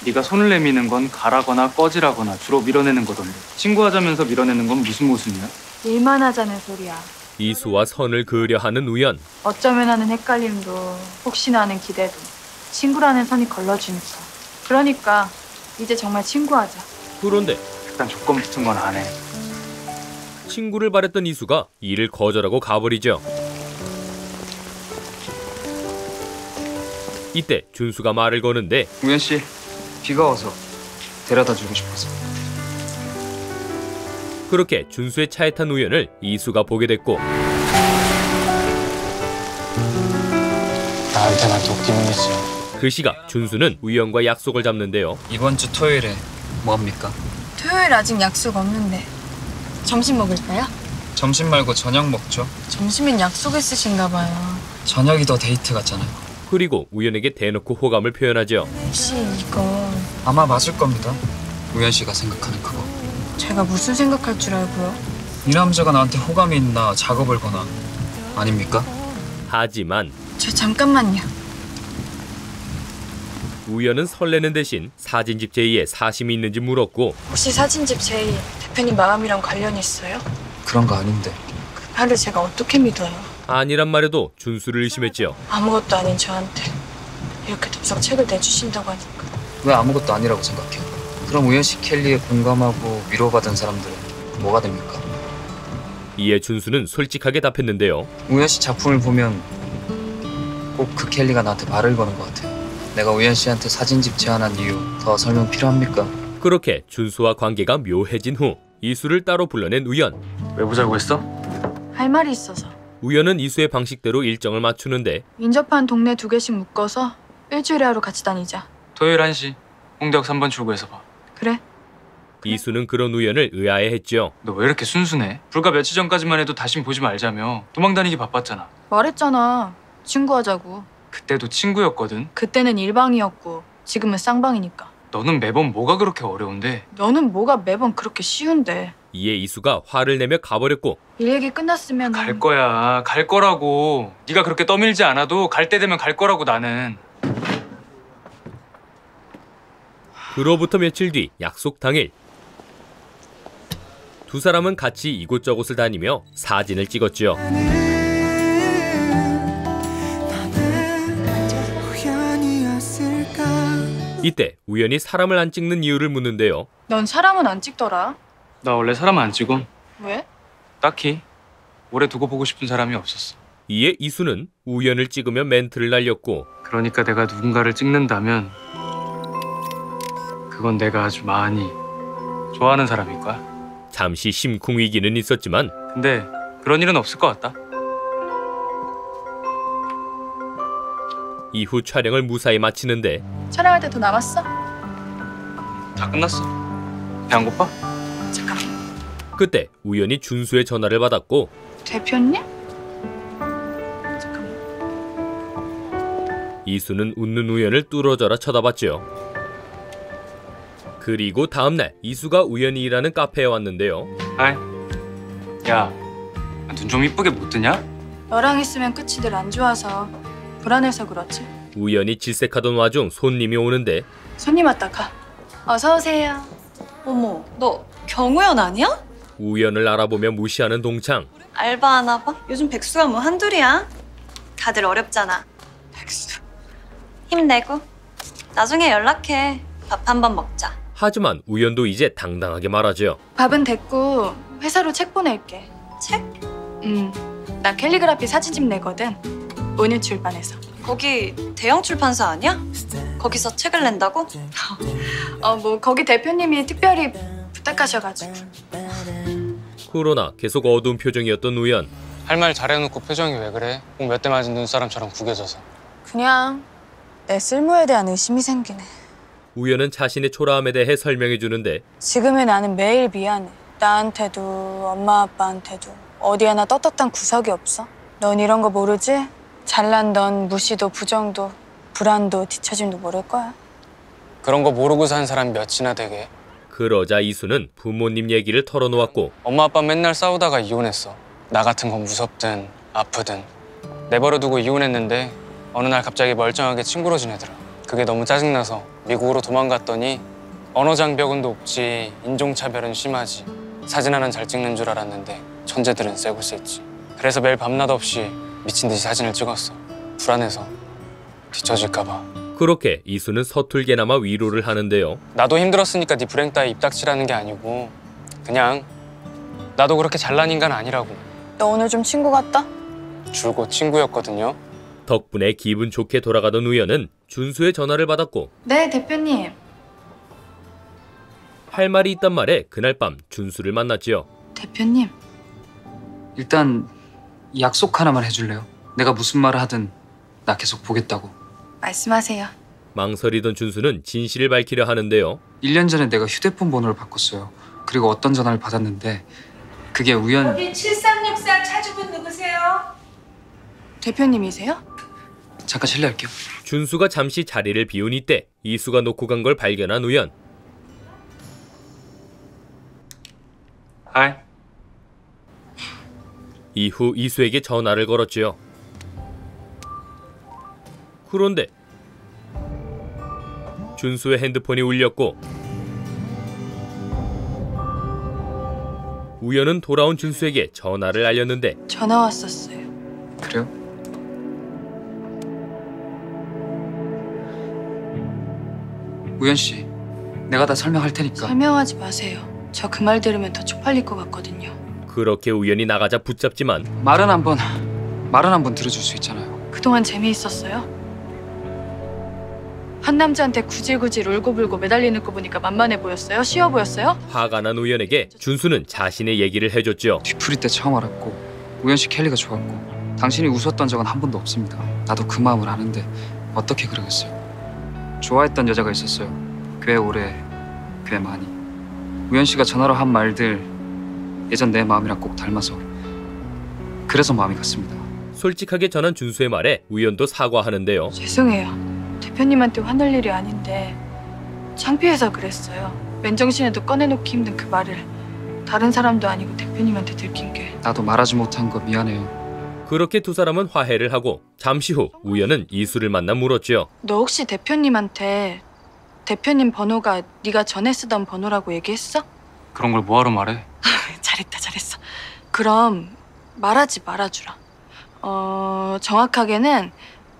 네가 손을 내미는 건 가라거나 꺼지라거나 주로 밀어내는 거던데 친구하자면서 밀어내는 건 무슨 모순이야? 일만 하자는 소리야. 이수와 선을 그으려 하는 우연. 어쩌면 하는 헷갈림도 혹시나 하는 기대도 친구라는 선이 걸러주니까. 그러니까 이제 정말 친구하자. 그런데 일단 조건 붙은 건 안 해. 친구를 바랬던 이수가 이를 거절하고 가버리죠. 이때 준수가 말을 거는데 우연 씨, 비가 와서 데려다 주고 싶어서. 그렇게 준수의 차에 탄 우연을 이수가 보게 됐고 나한테만 도끼는 거지. 그 시각 준수는 우연과 약속을 잡는데요. 이번 주 토요일에 뭐 합니까? 토요일 아직 약속 없는데 점심 먹을까요? 점심 말고 저녁 먹죠. 점심엔 약속 있으신가 봐요. 저녁이 더 데이트 같잖아요. 그리고 우연에게 대놓고 호감을 표현하죠. 혹시 이거 아마 맞을 겁니다. 우연 씨가 생각하는 그거. 제가 무슨 생각할 줄 알고요? 이 남자가 나한테 호감이 있나 작업을 거나 아닙니까? 하지만 저 잠깐만요. 우연은 설레는 대신 사진집 제이에 사심이 있는지 물었고 혹시 사진집 제이 대표님 마음이랑 관련이 있어요? 그런 거 아닌데. 그 말을 제가 어떻게 믿어요? 아니란 말에도 준수를 의심했죠. 아무것도 아닌 저한테 이렇게 덥석 책을 내주신다고 하니까. 왜 아무것도 아니라고 생각해요? 그럼 우연 씨 켈리에 공감하고 위로받은 사람들은 뭐가 됩니까? 이에 준수는 솔직하게 답했는데요. 우연 씨 작품을 보면 꼭 그 켈리가 나한테 말을 거는 것 같아요. 내가 우연 씨한테 사진집 제안한 이유 더 설명 필요합니까? 그렇게 준수와 관계가 묘해진 후 이수를 따로 불러낸 우연. 왜 보자고 했어? 할 말이 있어서. 우연은 이수의 방식대로 일정을 맞추는데 인접한 동네 2개씩 묶어서 일주일에 하루 같이 다니자. 토요일 1시 홍대역 3번 출구에서 봐. 그래? 이수는 그런 우연을 의아해했죠. 너 왜 이렇게 순순해? 불과 며칠 전까지만 해도 다신 보지 말자며 도망다니기 바빴잖아. 말했잖아. 친구하자고. 그때도 친구였거든. 그때는 일방이었고 지금은 쌍방이니까. 너는 매번 뭐가 그렇게 어려운데? 너는 뭐가 매번 그렇게 쉬운데. 이에 이수가 화를 내며 가버렸고 일 얘기 끝났으면 갈 거야. 갈 거라고. 네가 그렇게 떠밀지 않아도 갈 때 되면 갈 거라고 나는. 그로부터 며칠 뒤 약속 당일 두 사람은 같이 이곳저곳을 다니며 사진을 찍었죠. 이때 우연히 사람을 안 찍는 이유를 묻는데요. 넌 사람은 안 찍더라. 나 원래 사람 안 찍어. 왜? 딱히 오래 두고 보고 싶은 사람이 없었어. 이에 이수는 우연을 찍으며 멘트를 날렸고 그러니까 내가 누군가를 찍는다면 그건 내가 아주 많이 좋아하는 사람일 거야. 잠시 심쿵위기는 있었지만 근데 그런 일은 없을 것 같다. 이후 촬영을 무사히 마치는데 촬영할 때 더 남았어? 다 끝났어. 배 안 고파? 잠깐만. 그때 우연히 준수의 전화를 받았고 대표님? 이수는 웃는 우연을 뚫어져라 쳐다봤죠. 그리고 다음날 이수가 우연히 일하는 카페에 왔는데요. 아이, 야, 눈 좀 이쁘게 못 뜨냐? 너랑 있으면 끝이 늘 안 좋아서 불안해서 그렇지. 우연히 질색하던 와중 손님이 오는데 손님 왔다 가. 어서 오세요. 어머, 너 경우연 아니야? 우연을 알아보며 무시하는 동창. 알바하나 봐? 요즘 백수가 뭐 한둘이야? 다들 어렵잖아. 백수. 힘내고 나중에 연락해. 밥 한번 먹자. 하지만 우연도 이제 당당하게 말하죠. 밥은 됐고 회사로 책 보낼게. 책? 나 캘리그라피 사진집 내거든. 은유 출판에서. 거기 대형 출판사 아니야? 거기서 책을 낸다고? 뭐 거기 대표님이 특별히 부탁하셔가지고. 그러나 계속 어두운 표정이었던 우연. 할 말 잘해놓고 표정이 왜 그래? 꼭 몇 대 맞은 눈사람처럼 구겨져서. 그냥 내 쓸모에 대한 의심이 생기네. 우연은 자신의 초라함에 대해 설명해 주는데 지금의 나는 매일 미안해. 나한테도 엄마 아빠한테도 어디 하나 떳떳한 구석이 없어. 넌 이런 거 모르지? 잘난 넌 무시도 부정도 불안도 뒤처짐도 모를 거야. 그런 거 모르고 산 사람 몇이나 되게. 그러자 이수는 부모님 얘기를 털어놓았고 엄마 아빠 맨날 싸우다가 이혼했어. 나 같은 건 무섭든 아프든. 내버려두고 이혼했는데 어느 날 갑자기 멀쩡하게 친구로 지내더라. 그게 너무 짜증나서 미국으로 도망갔더니 언어 장벽은 높지 인종차별은 심하지. 사진 하나는 잘 찍는 줄 알았는데 천재들은 쎄고 쎄지. 그래서 매일 밤낮 없이 미친 듯이 사진을 찍었어. 불안해서 뒤처질까 봐. 그렇게 이수는 서툴게나마 위로를 하는데요. 나도 힘들었으니까 네 불행 따위 입 닥치라는 게 아니고 그냥 나도 그렇게 잘난 인간 아니라고. 너 오늘 좀 친구 같다? 줄곧 친구였거든요. 덕분에 기분 좋게 돌아가던 우연은 준수의 전화를 받았고 네, 대표님. 할 말이 있단 말에 그날 밤 준수를 만났지요. 대표님. 일단 약속 하나만 해줄래요? 내가 무슨 말을 하든 나 계속 보겠다고. 말씀하세요. 망설이던 준수는 진실을 밝히려 하는데요. 1년 전에 내가 휴대폰 번호를 바꿨어요. 그리고 어떤 전화를 받았는데 그게 우연... 여기 7364 차주분 누구세요? 대표님이세요? 잠깐 실례할게요. 준수가 잠시 자리를 비운 이때 이수가 놓고 간 걸 발견한 우연. 하이. 이후 이수에게 전화를 걸었지요. 그런데 준수의 핸드폰이 울렸고 우연은 돌아온 준수에게 전화를 알렸는데 전화 왔었어요. 그래요? 우연 씨, 내가 다 설명할 테니까. 설명하지 마세요. 저 그 말 들으면 더 쪽팔릴 것 같거든요. 그렇게 우연히 나가자 붙잡지만 말은 한번 들어줄 수 있잖아요. 그동안 재미있었어요? 한 남자한테 굳이 울고불고 매달리는 거 보니까 만만해 보였어요? 쉬워 보였어요? 화가 난 우연에게 준수는 자신의 얘기를 해줬죠. 뒤풀이 때 처음 알았고 우연 씨 켈리가 좋았고 당신이 웃었던 적은 한 번도 없습니다. 나도 그 마음을 아는데 어떻게 그러겠어요. 좋아했던 여자가 있었어요. 꽤 오래, 꽤 많이. 우연 씨가 전화로 한 말들 예전 내 마음이랑 꼭 닮아서 그래서 마음이 갔습니다. 솔직하게 전한 준수의 말에 우연도 사과하는데요. 죄송해요. 대표님한테 화낼 일이 아닌데 창피해서 그랬어요. 맨정신에도 꺼내놓기 힘든 그 말을 다른 사람도 아니고 대표님한테 들킨 게. 나도 말하지 못한 거 미안해요. 그렇게 두 사람은 화해를 하고 잠시 후 우연은 이수를 만나 물었죠. 너 혹시 대표님한테 대표님 번호가 네가 전에 쓰던 번호라고 얘기했어? 그런 걸 뭐하러 말해? 잘했어. 그럼 말하지 말아주라. 정확하게는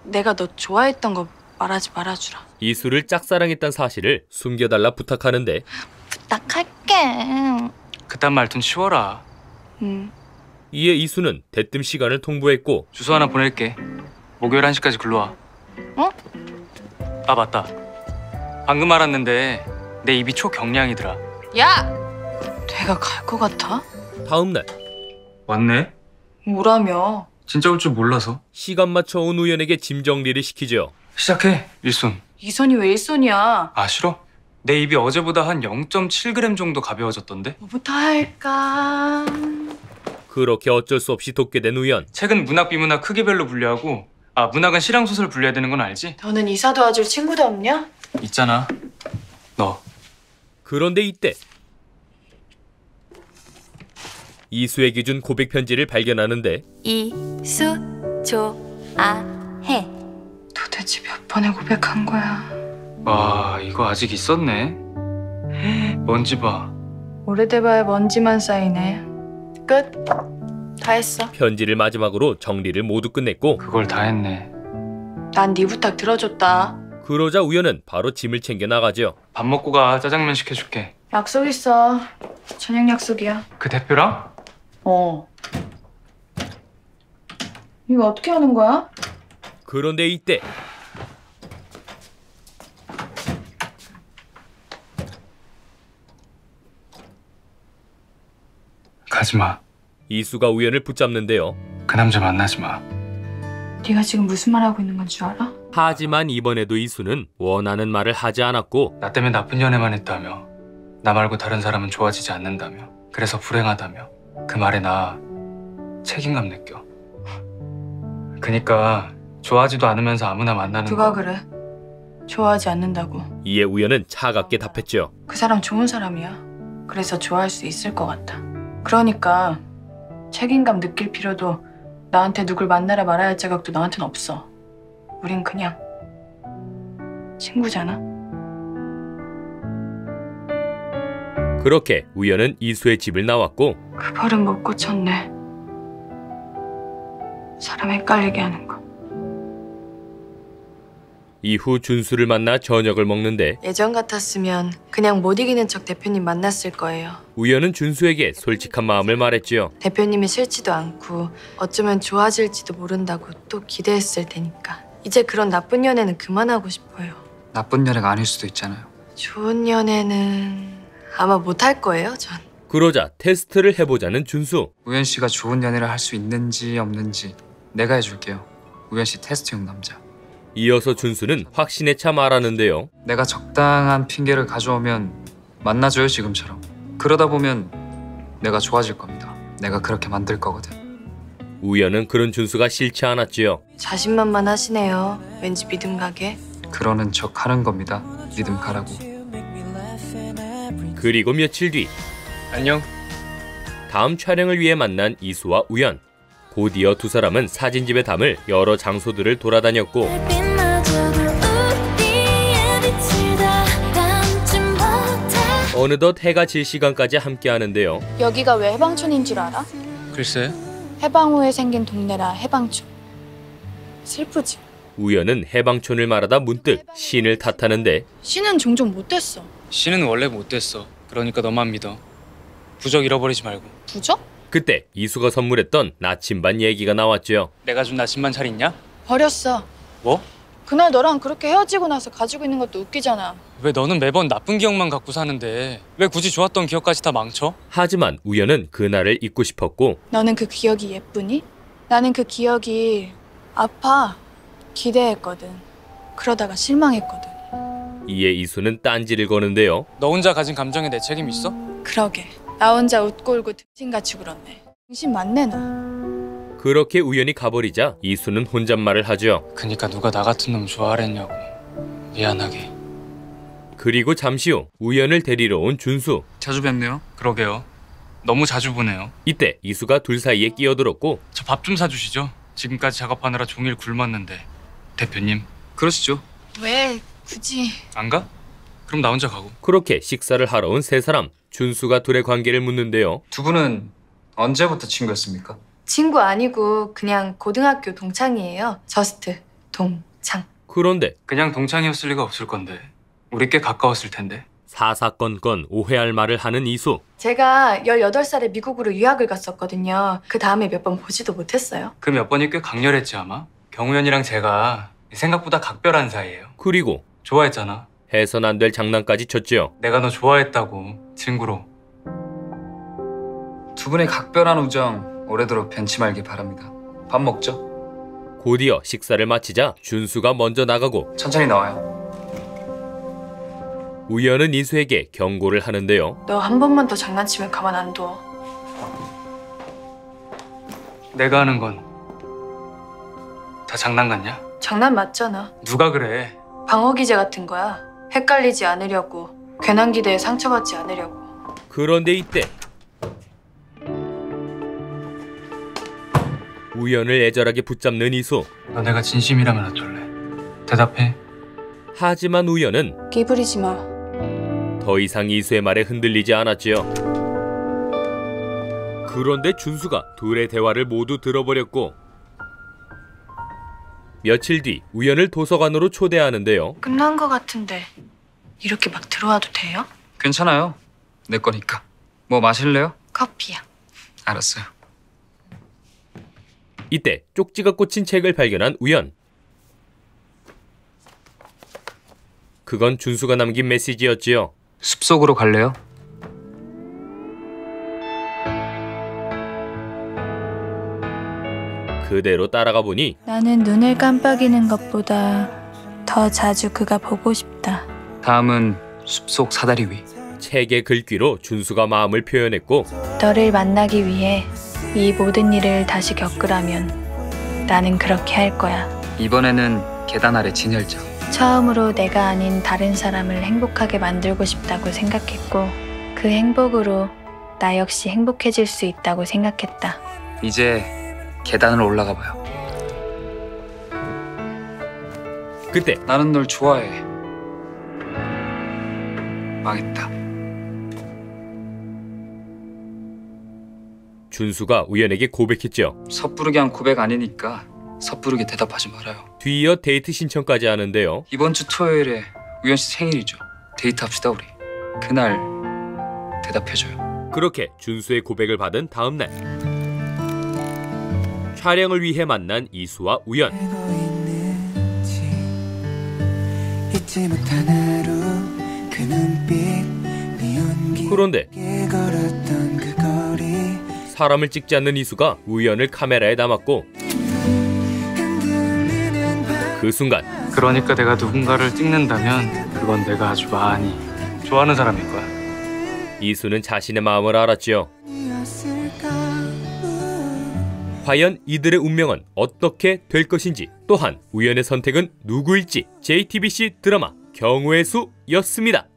내가 너 좋아했던 거 말하지 말아주라. 이수를 짝사랑했던 사실을 숨겨달라 부탁하는데 부탁할게. 그딴 말 좀 치워라. 이에 이수는 대뜸 시간을 통보했고 주소 하나 보낼게. 목요일 1시까지 글러와. 어? 아 맞다. 방금 알았는데 내 입이 초경량이더라. 야! 내가 갈 것 같아? 다음 날 왔네? 뭐라며? 진짜 올 줄 몰라서. 시간 맞춰 온 우연에게 짐 정리를 시키죠. 시작해, 일손. 이선이 왜 일손이야? 아 싫어? 내 입이 어제보다 한 0.7g 정도 가벼워졌던데? 뭐부터 할까? 그렇게 어쩔 수 없이 돕게 된 우연. 책은 문학, 비문학 크기별로 분류하고 문학은 시랑소설 분류해야 되는 건 알지? 너는 이사 도와줄 친구도 없냐? 있잖아, 너. 그런데 이때 이수에게 준 고백 편지를 발견하는데 이수 좋아해. 도대체 몇 번에 고백한 거야? 와, 이거 아직 있었네. 먼지 봐. 오래돼봐야 먼지만 쌓이네. 끝. 다 했어. 편지를 마지막으로 정리를 모두 끝냈고 그걸 다 했네. 난 네 부탁 들어줬다. 그러자 우연은 바로 짐을 챙겨 나가죠. 밥 먹고 가. 짜장면 시켜줄게. 약속 있어. 저녁 약속이야. 그 대표랑? 이거 어떻게 하는 거야? 그런데 이때 가지마. 이수가 우연을 붙잡는데요. 그 남자 만나지 마. 네가 지금 무슨 말 하고 있는 건 줄 알아? 하지만 이번에도 이수는 원하는 말을 하지 않았고 나 때문에 나쁜 연애만 했다며. 나 말고 다른 사람은 좋아지지 않는다며. 그래서 불행하다며. 그 말에 나 책임감 느껴. 그니까 좋아하지도 않으면서 아무나 만나는 누가 거. 그래? 좋아하지 않는다고. 이에 우연은 차갑게 답했죠. 그 사람 좋은 사람이야. 그래서 좋아할 수 있을 것 같아. 그러니까 책임감 느낄 필요도 나한테 누굴 만나라 말아야 할 자격도 너한테는 없어. 우린 그냥 친구잖아. 그렇게 우연은 이수의 집을 나왔고 그 버릇 못 고쳤네. 사람 헷갈리게 하는 거. 이후 준수를 만나 저녁을 먹는데 예전 같았으면 그냥 못 이기는 척 대표님 만났을 거예요. 우연은 준수에게 솔직한 마음을 말했지요. 대표님이 싫지도 않고 어쩌면 좋아질지도 모른다고 또 기대했을 테니까. 이제 그런 나쁜 연애는 그만하고 싶어요. 나쁜 연애가 아닐 수도 있잖아요. 좋은 연애는 아마 못할 거예요, 전. 그러자 테스트를 해보자는 준수. 우연 씨가 좋은 연애를 할 수 있는지 없는지 내가 해줄게요. 우연 씨 테스트용 남자. 이어서 준수는 확신에 차 말하는데요. 내가 적당한 핑계를 가져오면 만나줘요, 지금처럼. 그러다 보면 내가 좋아질 겁니다. 내가 그렇게 만들 거거든. 우연은 그런 준수가 싫지 않았지요. 자신만만하시네요. 왠지 믿음 가게. 그러는 척 하는 겁니다. 믿음 가라고. 그리고 며칠 뒤 안녕. 다음 촬영을 위해 만난 이수와 우연. 곧이어 두 사람은 사진집에 담을 여러 장소들을 돌아다녔고 어느덧 해가 질 시간까지 함께 하는데요. 여기가 왜 해방촌인 줄 알아? 글쎄. 해방 후에 생긴 동네라 해방촌. 슬프지? 우연은 해방촌을 말하다 문득 신을 탓하는데 신은 종종 못됐어. 씨는 원래 못됐어. 그러니까 너만 믿어. 부적 잃어버리지 말고. 부적? 그때 이수가 선물했던 나침반 얘기가 나왔죠. 내가 준 나침반 잘 있냐? 버렸어. 뭐? 그날 너랑 그렇게 헤어지고 나서 가지고 있는 것도 웃기잖아. 왜 너는 매번 나쁜 기억만 갖고 사는데 왜 굳이 좋았던 기억까지 다 망쳐? 하지만 우연은 그날을 잊고 싶었고 너는 그 기억이 예쁘니? 나는 그 기억이 아파. 기대했거든. 그러다가 실망했거든. 이에 이수는 딴지를 거는데요. 너 혼자 가진 감정에 내 책임 있어? 그러게. 나 혼자 웃고 울고 등신같이 굴었네. 등신 맞네 너. 그렇게 우연히 가버리자 이수는 혼잣말을 하죠. 그니까 누가 나 같은 놈 좋아하랬냐고. 미안하게. 그리고 잠시 후 우연을 데리러 온 준수. 자주 뵙네요. 그러게요. 너무 자주 보네요. 이때 이수가 둘 사이에 끼어들었고 저 밥 좀 사주시죠. 지금까지 작업하느라 종일 굶었는데. 대표님. 그러시죠. 왜 굳이. 안 가? 그럼 나 혼자 가고. 그렇게 식사를 하러 온 세 사람. 준수가 둘의 관계를 묻는데요. 두 분은 언제부터 친구였습니까? 친구 아니고 그냥 고등학교 동창이에요. 저스트 동창. 그런데 그냥 동창이었을 리가 없을 건데. 우리 꽤 가까웠을 텐데. 사사건건 오해할 말을 하는 이수. 제가 18살에 미국으로 유학을 갔었거든요. 그 다음에 몇 번 보지도 못했어요. 그 몇 번이 꽤 강렬했지 아마? 경우연이랑 제가 생각보다 각별한 사이예요. 그리고 좋아했잖아. 해선 안 될 장난까지 쳤지요. 내가 너 좋아했다고, 친구로. 두 분의 각별한 우정 오래도록 변치 말길 바랍니다. 밥 먹죠? 곧이어 식사를 마치자 준수가 먼저 나가고 천천히 나와요. 우연은 이수에게 경고를 하는데요. 너 한 번만 더 장난치면 가만 안 둬. 내가 하는 건 다 장난 같냐? 장난 맞잖아. 누가 그래? 방어 기제 같은 거야. 헷갈리지 않으려고. 괜한 기대에 상처받지 않으려고. 그런데 이때 우연을 애절하게 붙잡는 이수. 너 내가 진심이라면 어쩔래? 대답해. 하지만 우연은 끼부리지 마. 더 이상 이수의 말에 흔들리지 않았지요. 그런데 준수가 둘의 대화를 모두 들어버렸고 며칠 뒤 우연을 도서관으로 초대하는데요. 끝난 거 같은데 이렇게 막 들어와도 돼요? 괜찮아요. 내 거니까. 뭐 마실래요? 커피야. 알았어요. 이때 쪽지가 꽂힌 책을 발견한 우연. 그건 준수가 남긴 메시지였지요. 숲속으로 갈래요? 그대로 따라가 보니 나는 눈을 깜빡이는 것보다 더 자주 그가 보고 싶다. 다음은 숲속 사다리 위. 책의 글귀로 준수가 마음을 표현했고 너를 만나기 위해 이 모든 일을 다시 겪으라면 나는 그렇게 할 거야. 이번에는 계단 아래 진열장. 처음으로 내가 아닌 다른 사람을 행복하게 만들고 싶다고 생각했고 그 행복으로 나 역시 행복해질 수 있다고 생각했다. 이제 계단을 올라가 봐요. 그때 나는 널 좋아해. 망했다. 준수가 우연에게 고백했죠. 섣부르게 한 고백 아니니까 섣부르게 대답하지 말아요. 뒤이어 데이트 신청까지 하는데요. 이번 주 토요일에 우연 씨 생일이죠. 데이트합시다 우리. 그날 대답해줘요. 그렇게 준수의 고백을 받은 다음 날 촬영을 위해 만난 이수와 우연. 그런데 사람을 찍지 않는 이수가 우연을 카메라에 담았고 그 순간 그러니까 내가 누군가를 찍는다면 그건 내가 아주 많이 좋아하는 사람일 거야. 이수는 자신의 마음을 알았지요. 과연 이들의 운명은 어떻게 될 것인지, 또한 우연의 선택은 누구일지. JTBC 드라마 경우의 수였습니다.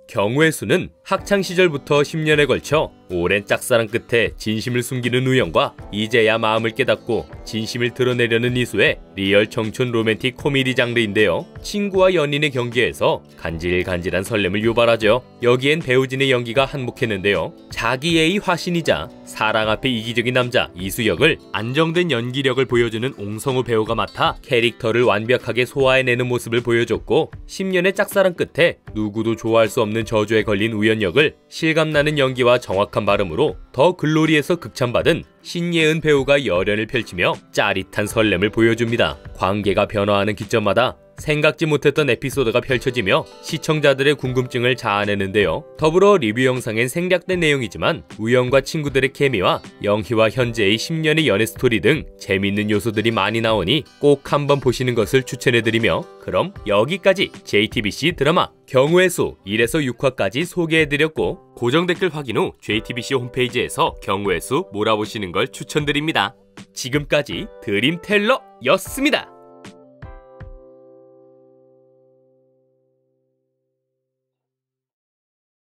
경우의 수는 학창시절부터 10년에 걸쳐 오랜 짝사랑 끝에 진심을 숨기는 우연과 이제야 마음을 깨닫고 진심을 드러내려는 이수의 리얼 청춘 로맨틱 코미디 장르인데요. 친구와 연인의 경계에서 간질간질한 설렘을 유발하죠. 여기엔 배우진의 연기가 한몫했는데요. 자기애의 화신이자 사랑 앞에 이기적인 남자 이수 역을 안정된 연기력을 보여주는 옹성우 배우가 맡아 캐릭터를 완벽하게 소화해내는 모습을 보여줬고 10년의 짝사랑 끝에 누구도 좋아할 수 없는 저주에 걸린 우연 역을 실감나는 연기와 정확한 발음으로 더 글로리에서 극찬받은 신예은 배우가 열연을 펼치며 짜릿한 설렘을 보여줍니다. 관계가 변화하는 기점마다 생각지 못했던 에피소드가 펼쳐지며 시청자들의 궁금증을 자아내는데요. 더불어 리뷰 영상엔 생략된 내용이지만 우연과 친구들의 케미와 영희와 현재의 10년의 연애 스토리 등 재밌는 요소들이 많이 나오니 꼭 한번 보시는 것을 추천해드리며, 그럼 여기까지 JTBC 드라마 경우의 수 1에서 6화까지 소개해드렸고, 고정 댓글 확인 후 JTBC 홈페이지에서 경우의 수 몰아보시는 걸 추천드립니다. 지금까지 드림텔러였습니다.